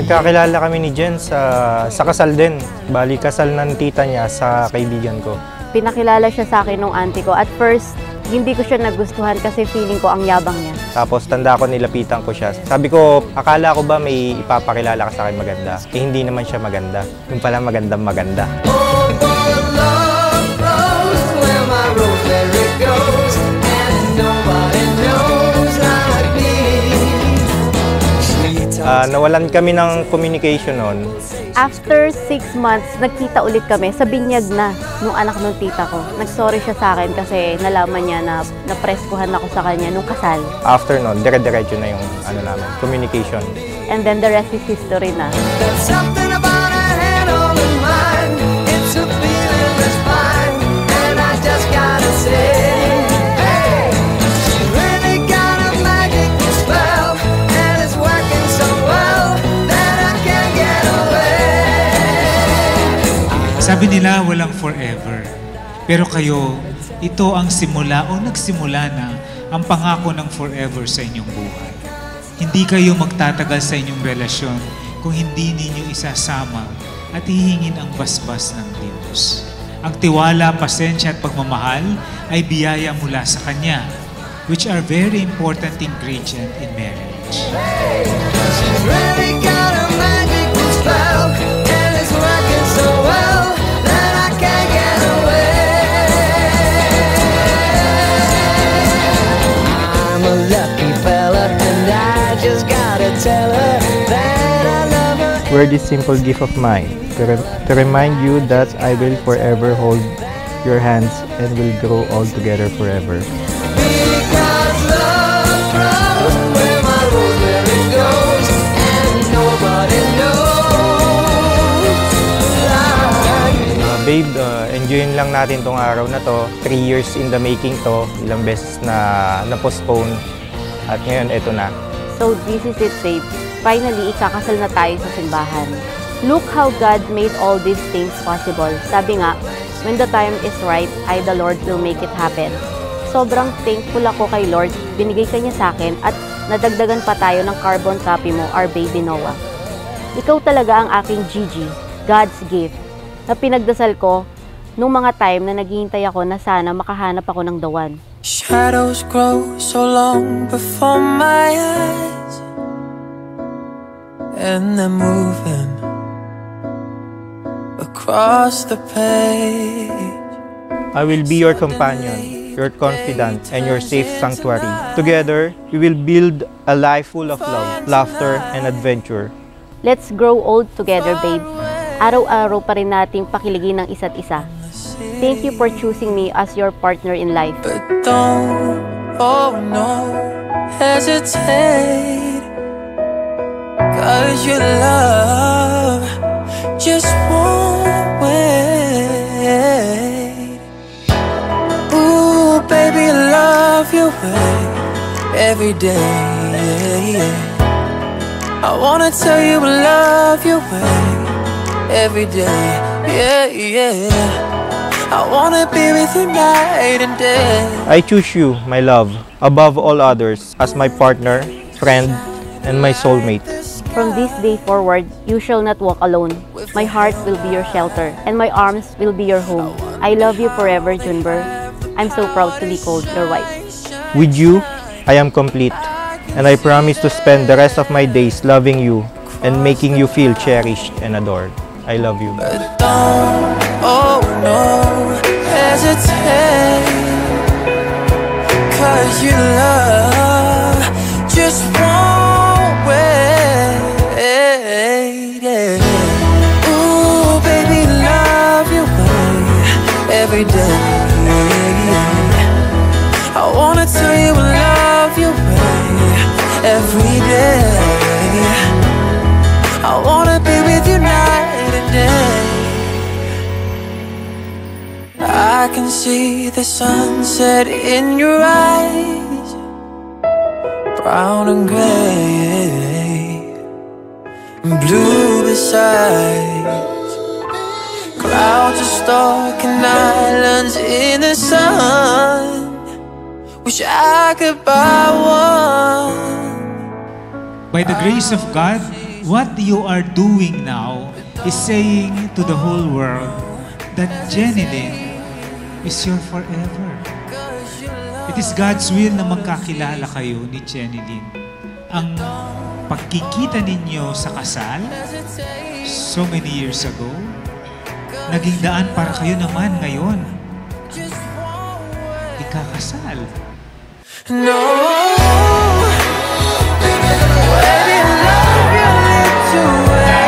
Nagkakilala kami ni Jen sa kasal din. Bali, kasal ng tita niya sa kaibigan ko. Pinakilala siya sa akin nung auntie ko. At first, hindi ko siya nagustuhan kasi feeling ko ang yabang niya. Tapos tanda ko, nilapitan ko siya. Sabi ko, akala ko ba may ipapakilala ka sa akin maganda? Eh, hindi naman siya maganda. Yung pala magandang maganda. Nawalan kami ng communication noon. After 6 months, nagkita ulit kami sa binyag na nung anak ng tita ko. Nag-sorry siya sa akin kasi nalaman niya na napreskuhan ako sa kanya nung kasal. After noon, dire-diretso na yung namin, communication. And then the rest is history na. Sabi nila walang forever. Pero kayo, ito ang simula o nagsimula na ang pangako ng forever sa inyong buhay. Hindi kayo magtatagal sa inyong relasyon kung hindi ninyo isasama at hihingin ang basbas ng Diyos. Ang tiwala, pasensya at pagmamahal ay biyaya mula sa Kanya, which are very important ingredient in marriage. Wear this simple gift of mine to remind you that I will forever hold your hands and will grow old together forever. Babe, enjoyin lang natin tong araw na to. 3 years in the making to. Ilang beses na postpone. At ngayon, eto na. So this is it, babe. Finally, ikakasal na tayo sa simbahan. Look how God made all these things possible. Sabi nga, when the time is right, I, the Lord, will make it happen. Sobrang thankful ako kay Lord. Binigay ka niya sa akin at nadagdagan pa tayo ng carbon copy mo, our baby Noah. Ikaw talaga ang aking Gigi, God's gift, na pinagdasal ko nung mga time na naghihintay ako na sana makahanap ako ng the one. Shadows grow so long before my eyes, and they're moving across the page. I will be your companion, your confidant, and your safe sanctuary. Together, we will build a life full of love, laughter, and adventure. Let's grow old together, babe. Araw-araw pa rin nating pakiligin ng isa't isa. Thank you for choosing me as your partner in life. But don't, oh no, hesitate, 'cause your love just won't wait. Ooh, baby, I love your way every day. I wanna tell you I love your way every day, yeah, yeah. I wanna be with you night and day. I choose you, my love, above all others, as my partner, friend, and my soulmate. From this day forward, you shall not walk alone. My heart will be your shelter, and my arms will be your home. I love you forever, Junber. I'm so proud to be called your wife. With you, I am complete, and I promise to spend the rest of my days loving you and making you feel cherished and adored. I love you. But don't, oh no, hesitate, 'cause your love just won't wait, yeah. Ooh, baby, love your way every day. I wanna tell you I love your way every day. I wanna be with you night and day. I can see the sunset in your eyes, brown and gray, and blue besides. Clouds are stalking islands in the sun. Wish I could buy one. By the grace of God, what you are doing now is saying to the whole world that Jenilyn is your forever. It is God's will na magkakilala kayo ni Jenilyn. Ang pagkikita ninyo sa kasal, so many years ago, naging daan para kayo naman ngayon. Ikakasal. No, baby, love you little way.